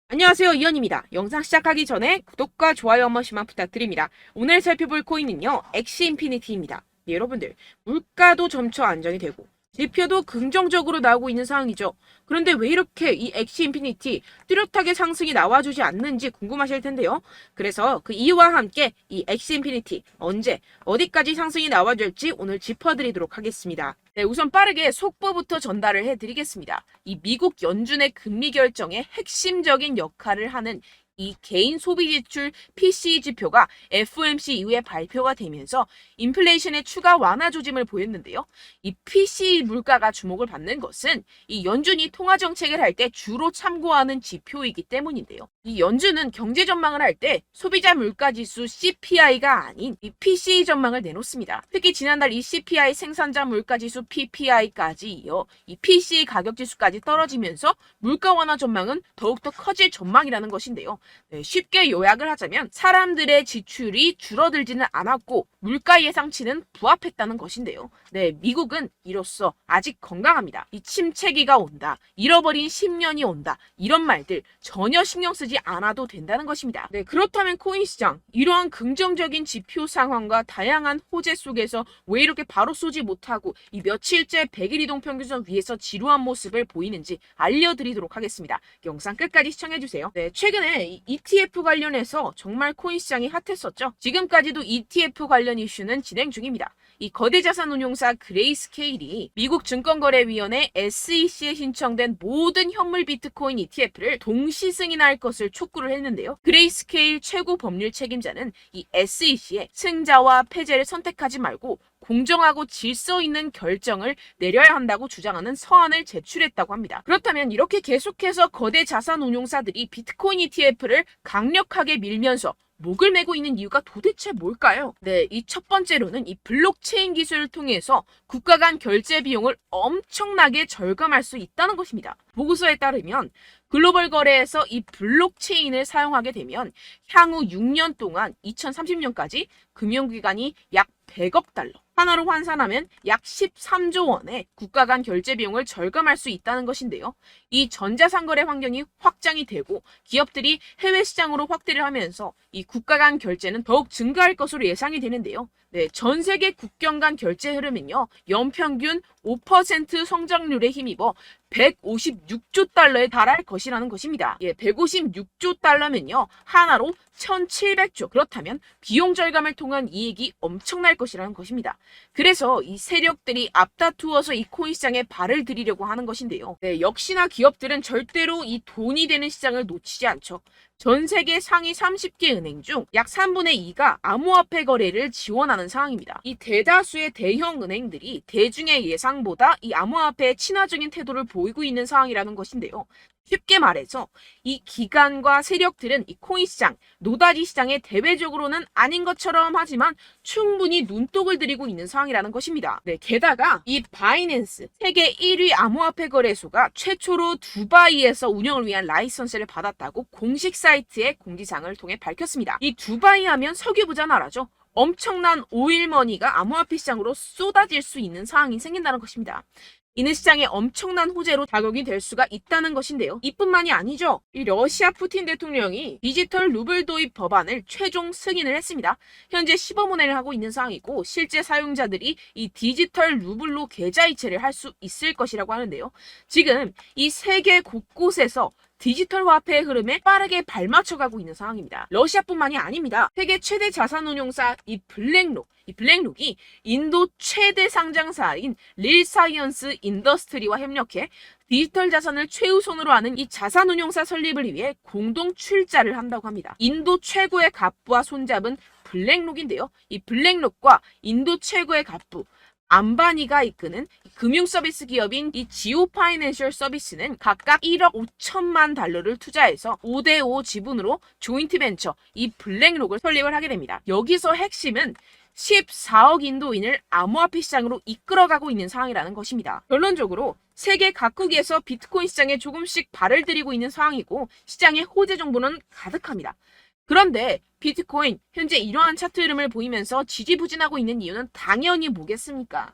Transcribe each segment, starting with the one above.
안녕하세요, 이현입니다. 영상 시작하기 전에 구독과 좋아요 한 번씩만 부탁드립니다. 오늘 살펴볼 코인은요, 엑시 인피니티입니다. 네, 여러분들, 물가도 점차 안정이 되고 지표도 긍정적으로 나오고 있는 상황이죠. 그런데 왜 이렇게 이 엑시 인피니티 뚜렷하게 상승이 나와주지 않는지 궁금하실 텐데요. 그래서 그 이유와 함께 이 엑시 인피니티 언제 어디까지 상승이 나와줄지 오늘 짚어드리도록 하겠습니다. 네, 우선 빠르게 속보부터 전달을 해드리겠습니다. 이 미국 연준의 금리 결정에 핵심적인 역할을 하는 이 개인 소비 지출 PCE 지표가 FOMC 이후에 발표가 되면서 인플레이션의 추가 완화 조짐을 보였는데요. 이 PCE 물가가 주목을 받는 것은 이 연준이 통화 정책을 할 때 주로 참고하는 지표이기 때문인데요. 이 연준은 경제 전망을 할 때 소비자 물가 지수 CPI가 아닌 이 PCE 전망을 내놓습니다. 특히 지난달 이 CPI 생산자 물가 지수 PPI까지 이어 이 PCE 가격 지수까지 떨어지면서 물가 완화 전망은 더욱더 커질 전망이라는 것인데요. 네, 쉽게 요약을 하자면 사람들의 지출이 줄어들지는 않았고 물가 예상치는 부합했다는 것인데요. 네, 미국은 이로써 아직 건강합니다. 이 침체기가 온다, 잃어버린 10년이 온다, 이런 말들 전혀 신경 쓰지 않아도 된다는 것입니다. 네, 그렇다면 코인 시장 이러한 긍정적인 지표 상황과 다양한 호재 속에서 왜 이렇게 바로 쏘지 못하고 이 며칠째 100일 이동 평균선 위에서 지루한 모습을 보이는지 알려드리도록 하겠습니다. 영상 끝까지 시청해주세요. 네, 최근에 ETF 관련해서 정말 코인 시장이 핫했었죠. 지금까지도 ETF 관련 이슈는 진행 중입니다. 이 거대 자산 운용사 그레이스케일이 미국 증권거래위원회 SEC에 신청된 모든 현물 비트코인 ETF를 동시 승인할 것을 촉구를 했는데요. 그레이스케일 최고 법률 책임자는 이 SEC의 승자와 패배를 선택하지 말고 공정하고 질서 있는 결정을 내려야 한다고 주장하는 서한을 제출했다고 합니다. 그렇다면 이렇게 계속해서 거대 자산 운용사들이 비트코인 ETF를 강력하게 밀면서 목을 메고 있는 이유가 도대체 뭘까요? 네, 이 첫 번째로는 이 블록체인 기술을 통해서 국가 간 결제 비용을 엄청나게 절감할 수 있다는 것입니다. 보고서에 따르면 글로벌 거래에서 이 블록체인을 사용하게 되면 향후 6년 동안 2030년까지 금융기관이 약 100억 달러, 하나로 환산하면 약 13조 원의 국가 간 결제 비용을 절감할 수 있다는 것인데요. 이 전자상거래 환경이 확장이 되고 기업들이 해외 시장으로 확대를 하면서 이 국가 간 결제는 더욱 증가할 것으로 예상이 되는데요. 네, 전 세계 국경 간 결제 흐름은요, 연평균 5% 성장률에 힘입어 156조 달러에 달할 것이라는 것입니다. 예, 156조 달러면요, 하나로 1700조. 그렇다면 비용 절감을 통한 이익이 엄청날 것이라는 것입니다. 그래서 이 세력들이 앞다투어서 이 코인 시장에 발을 들이려고 하는 것인데요. 네, 역시나 기업들은 절대로 이 돈이 되는 시장을 놓치지 않죠. 전 세계 상위 30개 은행 중 약 3분의 2가 암호화폐 거래를 지원하는 상황입니다. 이 대다수의 대형 은행들이 대중의 예상보다 이 암호화폐에 친화적인 태도를 보이고 있는 상황이라는 것인데요. 쉽게 말해서 이 기관과 세력들은 이 코인 시장, 노다지 시장에 대외적으로는 아닌 것처럼 하지만 충분히 눈독을 들이고 있는 상황이라는 것입니다. 네, 게다가 이 바이낸스, 세계 1위 암호화폐 거래소가 최초로 두바이에서 운영을 위한 라이선스를 받았다고 공식 사이트의 공지사항을 통해 밝혔습니다. 이 두바이 하면 석유 부자 나라죠. 엄청난 오일머니가 암호화폐 시장으로 쏟아질 수 있는 상황이 생긴다는 것입니다. 이는 시장에 엄청난 호재로 작용이 될 수가 있다는 것인데요. 이뿐만이 아니죠. 이 러시아 푸틴 대통령이 디지털 루블 도입 법안을 최종 승인을 했습니다. 현재 시범운행을 하고 있는 상황이고 실제 사용자들이 이 디지털 루블로 계좌이체를 할 수 있을 것이라고 하는데요. 지금 이 세계 곳곳에서 디지털 화폐의 흐름에 빠르게 발맞춰가고 있는 상황입니다. 러시아뿐만이 아닙니다. 세계 최대 자산운용사 이 블랙록이 인도 최대 상장사인 릴사이언스 인더스트리와 협력해 디지털 자산을 최우선으로 하는 이 자산운용사 설립을 위해 공동 출자를 한다고 합니다. 인도 최고의 갑부와 손잡은 블랙록인데요. 이 블랙록과 인도 최고의 갑부 안바니가 이끄는 금융 서비스 기업인 이 지오 파이낸셜 서비스는 각각 1억 5천만 달러를 투자해서 5대5 지분으로 조인트 벤처 이 블랙록을 설립을 하게 됩니다. 여기서 핵심은 14억 인도인을 암호화폐 시장으로 이끌어가고 있는 상황이라는 것입니다. 결론적으로 세계 각국에서 비트코인 시장에 조금씩 발을 들이고 있는 상황이고 시장의 호재 정보는 가득합니다. 그런데 비트코인 현재 이러한 차트 흐름을 보이면서 지지부진하고 있는 이유는 당연히 뭐겠습니까?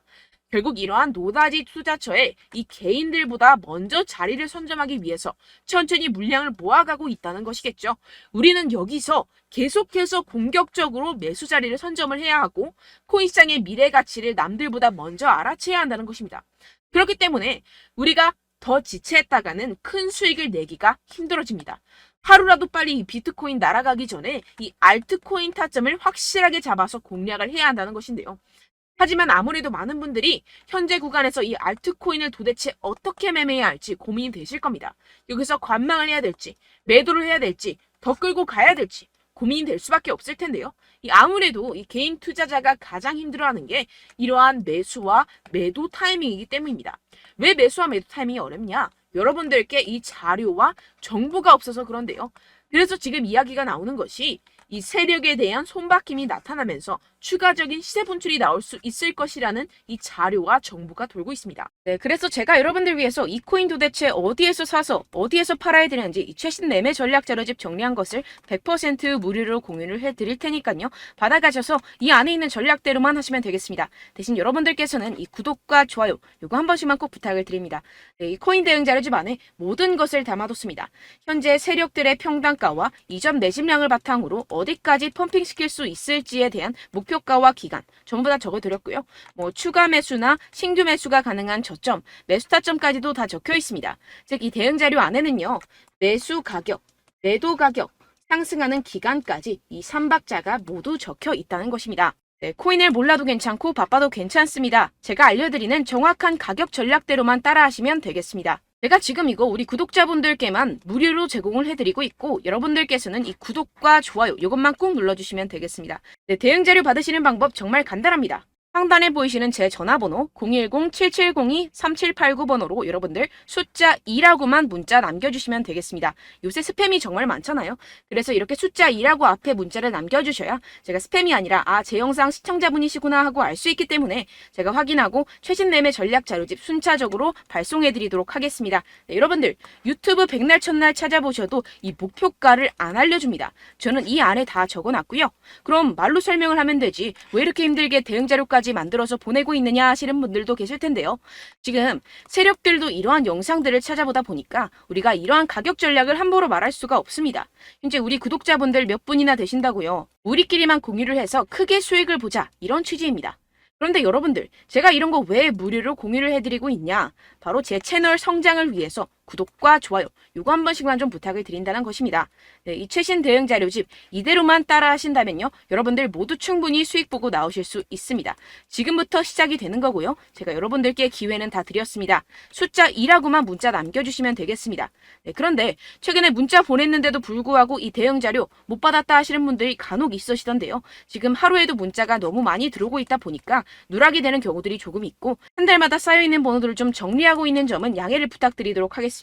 결국 이러한 노다지 투자처에 이 개인들보다 먼저 자리를 선점하기 위해서 천천히 물량을 모아가고 있다는 것이겠죠. 우리는 여기서 계속해서 공격적으로 매수 자리를 선점을 해야 하고 코인시장의 미래 가치를 남들보다 먼저 알아채야 한다는 것입니다. 그렇기 때문에 우리가 더 지체했다가는 큰 수익을 내기가 힘들어집니다. 하루라도 빨리 이 비트코인 날아가기 전에 이 알트코인 타점을 확실하게 잡아서 공략을 해야 한다는 것인데요. 하지만 아무래도 많은 분들이 현재 구간에서 이 알트코인을 도대체 어떻게 매매해야 할지 고민이 되실 겁니다. 여기서 관망을 해야 될지, 매도를 해야 될지, 더 끌고 가야 될지 고민이 될 수밖에 없을 텐데요. 아무래도 이 개인 투자자가 가장 힘들어하는 게 이러한 매수와 매도 타이밍이기 때문입니다. 왜 매수와 매도 타이밍이 어렵냐? 여러분들께 이 자료와 정보가 없어서 그런데요. 그래서 지금 이야기가 나오는 것이 이 세력에 대한 손바뀜이 나타나면서 추가적인 시세 분출이 나올 수 있을 것이라는 이 자료와 정보가 돌고 있습니다. 네, 그래서 제가 여러분들 위해서 이 코인 도대체 어디에서 사서 어디에서 팔아야 되는지 이 최신 매매 전략 자료집 정리한 것을 100% 무료로 공유를 해드릴 테니까요. 받아가셔서 이 안에 있는 전략대로만 하시면 되겠습니다. 대신 여러분들께서는 이 구독과 좋아요 요거 한 번씩만 꼭 부탁을 드립니다. 네, 이 코인 대응 자료집 안에 모든 것을 담아뒀습니다. 현재 세력들의 평단가와 이점 내집량을 바탕으로 어디까지 펌핑시킬 수 있을지에 대한 목표가와 기간 전부 다 적어드렸고요. 추가 매수나 신규 매수가 가능한 저점, 매수 타점까지도 다 적혀 있습니다. 즉 이 대응 자료 안에는요. 매수 가격, 매도 가격, 상승하는 기간까지 이 3박자가 모두 적혀 있다는 것입니다. 네, 코인을 몰라도 괜찮고 바빠도 괜찮습니다. 제가 알려드리는 정확한 가격 전략대로만 따라하시면 되겠습니다. 제가 지금 이거 우리 구독자분들께만 무료로 제공을 해드리고 있고 여러분들께서는 이 구독과 좋아요 이것만 꼭 눌러주시면 되겠습니다. 네, 대응 자료 받으시는 방법 정말 간단합니다. 상단에 보이시는 제 전화번호 010-7702-3789번호로 여러분들 숫자 2라고만 문자 남겨주시면 되겠습니다. 요새 스팸이 정말 많잖아요. 그래서 이렇게 숫자 2라고 앞에 문자를 남겨주셔야 제가 스팸이 아니라 제 영상 시청자분이시구나 하고 알 수 있기 때문에 제가 확인하고 최신 매매 전략 자료집 순차적으로 발송해드리도록 하겠습니다. 네, 여러분들 유튜브 백날 첫날 찾아보셔도 이 목표가를 안 알려줍니다. 저는 이 안에 다 적어놨고요. 그럼 말로 설명을 하면 되지 왜 이렇게 힘들게 대응 자료까지 만들어서 보내고 있느냐 하시는 분들도 계실 텐데요. 지금 세력들도 이러한 영상들을 찾아보다 보니까 우리가 이러한 가격 전략을 함부로 말할 수가 없습니다. 현재 우리 구독자분들 몇 분이나 되신다고요. 우리끼리만 공유를 해서 크게 수익을 보자 이런 취지입니다. 그런데 여러분들 제가 이런 거 왜 무료로 공유를 해드리고 있냐? 바로 제 채널 성장을 위해서 구독과 좋아요 요거 한 번씩만 좀 부탁을 드린다는 것입니다. 네, 이 최신 대응 자료집 이대로만 따라 하신다면요. 여러분들 모두 충분히 수익 보고 나오실 수 있습니다. 지금부터 시작이 되는 거고요. 제가 여러분들께 기회는 다 드렸습니다. 숫자 2라고만 문자 남겨주시면 되겠습니다. 네, 그런데 최근에 문자 보냈는데도 불구하고 이 대응 자료 못 받았다 하시는 분들이 간혹 있으시던데요. 지금 하루에도 문자가 너무 많이 들어오고 있다 보니까 누락이 되는 경우들이 조금 있고 한 달마다 쌓여있는 번호들을 좀 정리하고 있는 점은 양해를 부탁드리도록 하겠습니다.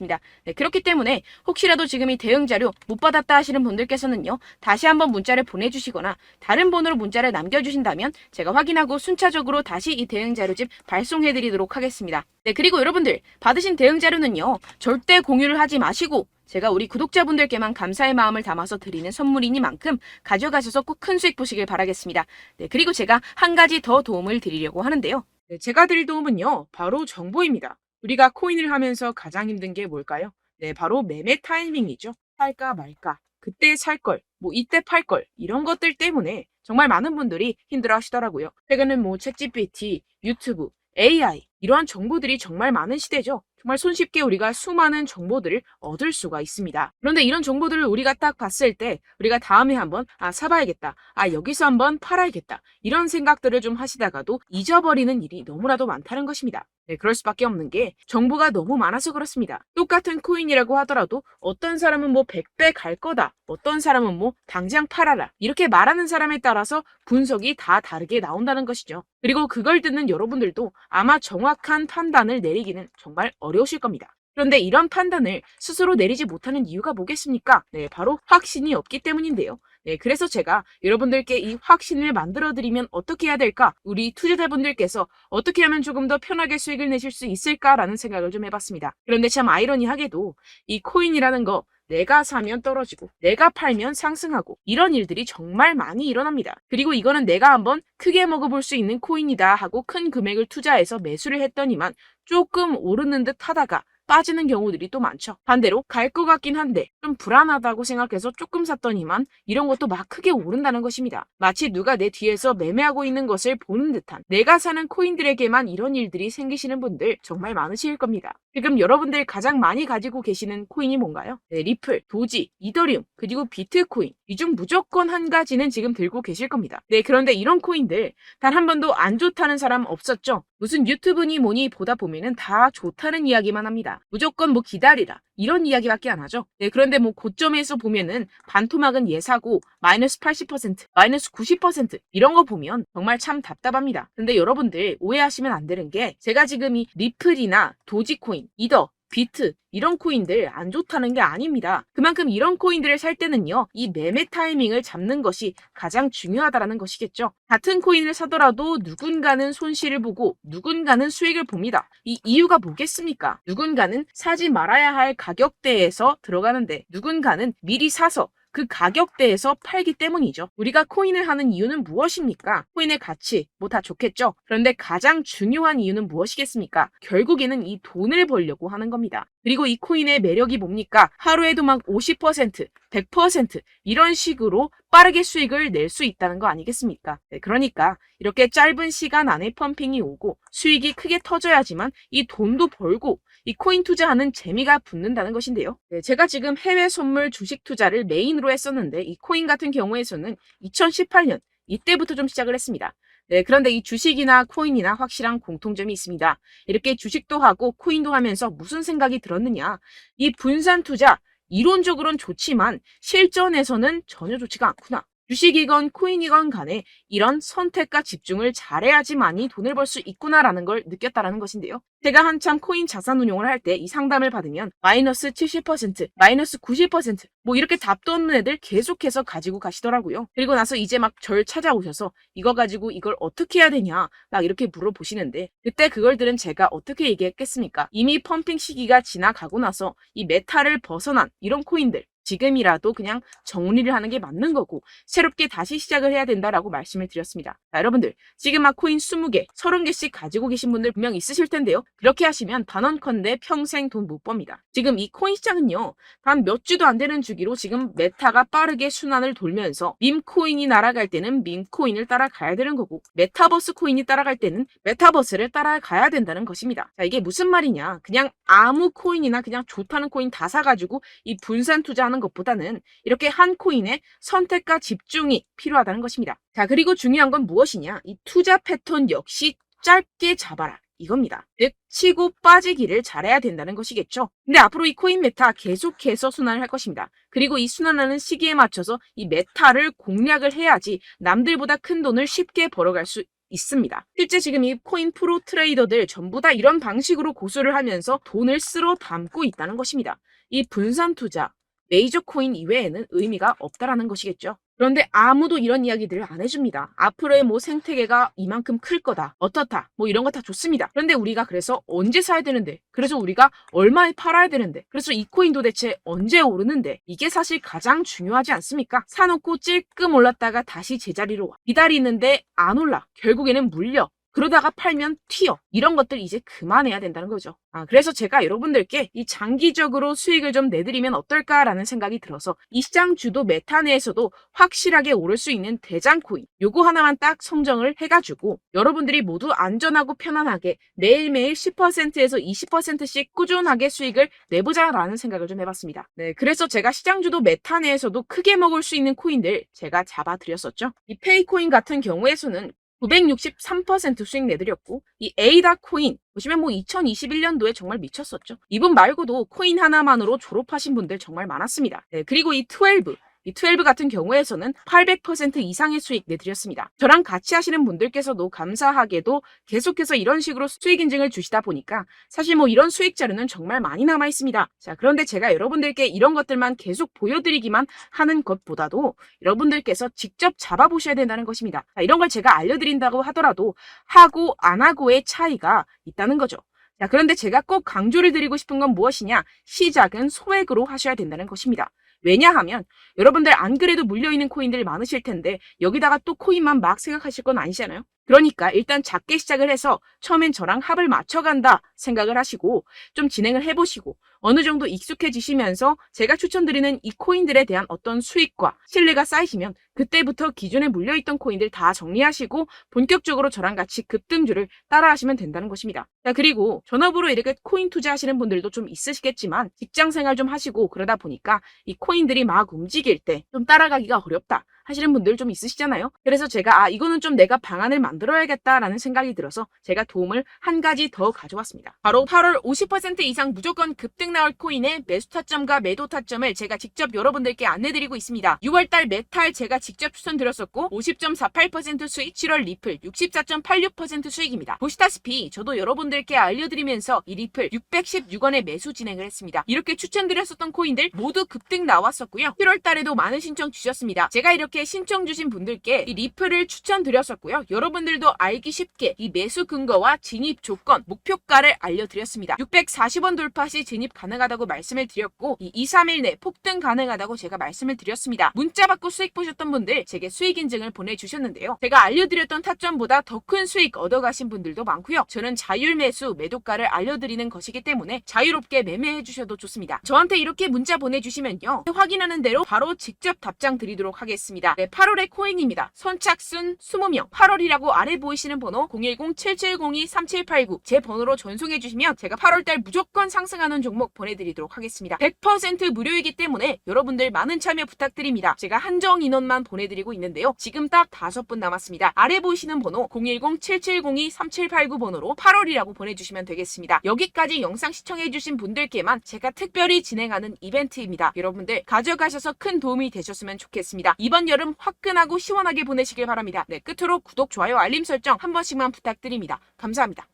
네, 그렇기 때문에 혹시라도 지금 이 대응 자료 못 받았다 하시는 분들께서는요. 다시 한번 문자를 보내주시거나 다른 번호로 문자를 남겨주신다면 제가 확인하고 순차적으로 다시 이 대응 자료집 발송해드리도록 하겠습니다. 네, 그리고 여러분들 받으신 대응 자료는요. 절대 공유를 하지 마시고 제가 우리 구독자분들께만 감사의 마음을 담아서 드리는 선물이니만큼 가져가셔서 꼭 큰 수익 보시길 바라겠습니다. 네, 그리고 제가 한 가지 더 도움을 드리려고 하는데요. 네, 제가 드릴 도움은요. 바로 정보입니다. 우리가 코인을 하면서 가장 힘든 게 뭘까요? 네, 바로 매매 타이밍이죠. 살까 말까, 그때 살 걸, 이때 팔 걸, 이런 것들 때문에 정말 많은 분들이 힘들어 하시더라고요. 최근은 챗GPT, 유튜브, AI, 이러한 정보들이 정말 많은 시대죠. 정말 손쉽게 우리가 수많은 정보들을 얻을 수가 있습니다. 그런데 이런 정보들을 우리가 딱 봤을 때 우리가 다음에 한번 사봐야겠다. 여기서 한번 팔아야겠다. 이런 생각들을 좀 하시다가도 잊어버리는 일이 너무나도 많다는 것입니다. 네, 그럴 수밖에 없는 게 정보가 너무 많아서 그렇습니다. 똑같은 코인이라고 하더라도 어떤 사람은 100배 갈 거다. 어떤 사람은 당장 팔아라. 이렇게 말하는 사람에 따라서 분석이 다 다르게 나온다는 것이죠. 그리고 그걸 듣는 여러분들도 아마 정확한 판단을 내리기는 정말 어려우실 겁니다. 그런데 이런 판단을 스스로 내리지 못하는 이유가 뭐겠습니까? 네, 바로 확신이 없기 때문인데요. 네, 그래서 제가 여러분들께 이 확신을 만들어드리면 어떻게 해야 될까? 우리 투자자분들께서 어떻게 하면 조금 더 편하게 수익을 내실 수 있을까라는 생각을 좀 해봤습니다. 그런데 참 아이러니하게도 이 코인이라는 거 내가 사면 떨어지고 내가 팔면 상승하고 이런 일들이 정말 많이 일어납니다. 그리고 이거는 내가 한번 크게 먹어볼 수 있는 코인이다 하고 큰 금액을 투자해서 매수를 했더니만 조금 오르는 듯 하다가 빠지는 경우들이 또 많죠. 반대로 갈 것 같긴 한데 좀 불안하다고 생각해서 조금 샀더니만 이런 것도 막 크게 오른다는 것입니다. 마치 누가 내 뒤에서 매매하고 있는 것을 보는 듯한, 내가 사는 코인들에게만 이런 일들이 생기시는 분들 정말 많으실 겁니다. 지금 여러분들 가장 많이 가지고 계시는 코인이 뭔가요? 네, 리플, 도지, 이더리움, 그리고 비트코인. 이 중 무조건 한 가지는 지금 들고 계실 겁니다. 네, 그런데 이런 코인들 단 한 번도 안 좋다는 사람 없었죠? 무슨 유튜브니 뭐니 보다 보면은 다 좋다는 이야기만 합니다. 무조건 뭐 기다리라 이런 이야기밖에 안 하죠. 네, 그런데 뭐 고점에서 보면은 반토막은 예사고 마이너스 80%, 마이너스 90% 이런 거 보면 정말 참 답답합니다. 근데 여러분들 오해하시면 안 되는 게, 제가 지금 이 리플이나 도지코인, 이더, 비트 이런 코인들 안 좋다는 게 아닙니다. 그만큼 이런 코인들을 살 때는요, 이 매매 타이밍을 잡는 것이 가장 중요하다는 것이겠죠. 같은 코인을 사더라도 누군가는 손실을 보고 누군가는 수익을 봅니다. 이 이유가 뭐겠습니까? 누군가는 사지 말아야 할 가격대에서 들어가는데 누군가는 미리 사서 그 가격대에서 팔기 때문이죠. 우리가 코인을 하는 이유는 무엇입니까? 코인의 가치, 뭐 다 좋겠죠. 그런데 가장 중요한 이유는 무엇이겠습니까? 결국에는 이 돈을 벌려고 하는 겁니다. 그리고 이 코인의 매력이 뭡니까? 하루에도 막 50%, 100% 이런 식으로 빠르게 수익을 낼 수 있다는 거 아니겠습니까? 네, 그러니까 이렇게 짧은 시간 안에 펌핑이 오고 수익이 크게 터져야지만 이 돈도 벌고 이 코인 투자하는 재미가 붙는다는 것인데요. 네, 제가 지금 해외 선물 주식 투자를 메인으로 했었는데 이 코인 같은 경우에서는 2018년 이때부터 좀 시작을 했습니다. 네, 그런데 이 주식이나 코인이나 확실한 공통점이 있습니다. 이렇게 주식도 하고 코인도 하면서 무슨 생각이 들었느냐? 이 분산 투자 이론적으로는 좋지만 실전에서는 전혀 좋지가 않구나. 주식이건 코인이건 간에 이런 선택과 집중을 잘해야지만이 돈을 벌 수 있구나라는 걸 느꼈다라는 것인데요. 제가 한참 코인 자산 운용을 할 때 이 상담을 받으면 마이너스 70%, 마이너스 90%, 뭐 이렇게 답도 없는 애들 계속해서 가지고 가시더라고요. 그리고 나서 이제 막 절 찾아오셔서 이거 가지고 이걸 어떻게 해야 되냐 막 이렇게 물어보시는데, 그때 그걸 들은 제가 어떻게 얘기했겠습니까? 이미 펌핑 시기가 지나가고 나서 이 메타를 벗어난 이런 코인들, 지금이라도 그냥 정리를 하는 게 맞는 거고 새롭게 다시 시작을 해야 된다라고 말씀을 드렸습니다. 자, 여러분들 지금 막 코인 20개, 30개씩 가지고 계신 분들 분명 있으실 텐데요. 그렇게 하시면 단언컨대 평생 돈 못 법니다. 지금 이 코인 시장은요, 단 몇 주도 안 되는 주기로 지금 메타가 빠르게 순환을 돌면서 밈코인이 날아갈 때는 밈코인을 따라가야 되는 거고 메타버스 코인이 따라갈 때는 메타버스를 따라가야 된다는 것입니다. 자, 이게 무슨 말이냐? 그냥 아무 코인이나 그냥 좋다는 코인 다 사가지고 이 분산 투자하는 것보다는 이렇게 한 코인에 선택과 집중이 필요하다는 것입니다. 자, 그리고 중요한 건 무엇이냐? 이 투자 패턴 역시 짧게 잡아라. 이겁니다. 즉 치고 빠지기를 잘해야 된다는 것이겠죠. 근데 앞으로 이 코인 메타 계속해서 순환을 할 것입니다. 그리고 이 순환하는 시기에 맞춰서 이 메타를 공략을 해야지 남들보다 큰 돈을 쉽게 벌어갈 수 있습니다. 실제 지금 이 코인 프로 트레이더들 전부 다 이런 방식으로 고수를 하면서 돈을 쓸어 담고 있다는 것입니다. 이 분산 투자, 메이저 코인 이외에는 의미가 없다라는 것이겠죠. 그런데 아무도 이런 이야기들을 안 해줍니다. 앞으로의 뭐 생태계가 이만큼 클 거다, 어떻다, 뭐 이런 거 다 좋습니다. 그런데 우리가 그래서 언제 사야 되는데, 그래서 우리가 얼마에 팔아야 되는데, 그래서 이 코인 도대체 언제 오르는데, 이게 사실 가장 중요하지 않습니까? 사놓고 찔끔 올랐다가 다시 제자리로 와. 기다리는데 안 올라. 결국에는 물려. 그러다가 팔면 튀어. 이런 것들 이제 그만해야 된다는 거죠. 그래서 제가 여러분들께 이 장기적으로 수익을 좀 내드리면 어떨까라는 생각이 들어서 이 시장 주도 메타 내에서도 확실하게 오를 수 있는 대장 코인 요거 하나만 딱 선정을 해가지고 여러분들이 모두 안전하고 편안하게 매일매일 10%에서 20%씩 꾸준하게 수익을 내보자라는 생각을 좀 해봤습니다. 네, 그래서 제가 시장 주도 메타 내에서도 크게 먹을 수 있는 코인들 제가 잡아드렸었죠. 이 페이코인 같은 경우에서는 963% 수익 내드렸고, 이 에이다 코인 보시면 뭐 2021년도에 정말 미쳤었죠. 이분 말고도 코인 하나만으로 졸업하신 분들 정말 많았습니다. 네, 그리고 이 12 같은 경우에서는 800% 이상의 수익 내드렸습니다. 저랑 같이 하시는 분들께서도 감사하게도 계속해서 이런 식으로 수익 인증을 주시다 보니까 사실 뭐 이런 수익 자료는 정말 많이 남아 있습니다. 자, 그런데 제가 여러분들께 이런 것들만 계속 보여드리기만 하는 것보다도 여러분들께서 직접 잡아보셔야 된다는 것입니다. 자, 이런 걸 제가 알려드린다고 하더라도 하고 안 하고의 차이가 있다는 거죠. 자, 그런데 제가 꼭 강조를 드리고 싶은 건 무엇이냐? 시작은 소액으로 하셔야 된다는 것입니다. 왜냐하면 여러분들 안 그래도 물려있는 코인들 많으실 텐데 여기다가 또 코인만 막 생각하실 건 아니잖아요. 그러니까 일단 작게 시작을 해서 처음엔 저랑 합을 맞춰간다 생각을 하시고 좀 진행을 해보시고 어느 정도 익숙해지시면서 제가 추천드리는 이 코인들에 대한 어떤 수익과 신뢰가 쌓이시면 그때부터 기존에 물려있던 코인들 다 정리하시고 본격적으로 저랑 같이 급등주를 따라하시면 된다는 것입니다. 자, 그리고 전업으로 이렇게 코인 투자하시는 분들도 좀 있으시겠지만 직장 생활 좀 하시고 그러다 보니까 이 코인들이 막 움직일 때 좀 따라가기가 어렵다 하시는 분들 좀 있으시잖아요. 그래서 제가 이거는 좀 내가 방안을 만들어야겠다라는 생각이 들어서 제가 도움을 한 가지 더 가져왔습니다. 바로 8월 50% 이상 무조건 급등 나올 코인의 매수 타점과 매도 타점을 제가 직접 여러분들께 안내드리고 있습니다. 6월달 메탈 제가 직접 추천드렸었고 50.48% 수익, 7월 리플 64.86% 수익입니다. 보시다시피 저도 여러분들께 알려드리면서 이 리플 616원에 매수 진행을 했습니다. 이렇게 추천드렸었던 코인들 모두 급등 나왔었고요. 7월달에도 많은 신청 주셨습니다. 제가 이렇게 신청 주신 분들께 이 리플을 추천드렸었고요. 여러분들도 알기 쉽게 이 매수 근거와 진입 조건, 목표가를 알려드렸습니다. 640원 돌파 시 진입 가능하다고 말씀을 드렸고 이 2, 3일 내 폭등 가능하다고 제가 말씀을 드렸습니다. 문자 받고 수익 보셨던 분들 제게 수익 인증을 보내주셨는데요. 제가 알려드렸던 타점보다 더 큰 수익 얻어가신 분들도 많고요. 저는 자율 매수, 매도가를 알려드리는 것이기 때문에 자유롭게 매매해 주셔도 좋습니다. 저한테 이렇게 문자 보내주시면요. 확인하는 대로 바로 직접 답장 드리도록 하겠습니다. 네, 8월의 코인입니다. 선착순 20명, 8월이라고 아래 보이시는 번호 010-7702-3789 제 번호로 전송해 주시면 제가 8월달 무조건 상승하는 종목 보내드리도록 하겠습니다. 100% 무료이기 때문에 여러분들 많은 참여 부탁드립니다. 제가 한정 인원만 보내드리고 있는데요. 지금 딱 5분 남았습니다. 아래 보이시는 번호 010-7702-3789 번호로 8월이라고 보내주시면 되겠습니다. 여기까지 영상 시청해주신 분들께만 제가 특별히 진행하는 이벤트입니다. 여러분들 가져가셔서 큰 도움이 되셨으면 좋겠습니다. 이번 여름 화끈하고 시원하게 보내시길 바랍니다. 네, 끝으로 구독, 좋아요, 알림 설정 한 번씩만 부탁드립니다. 감사합니다.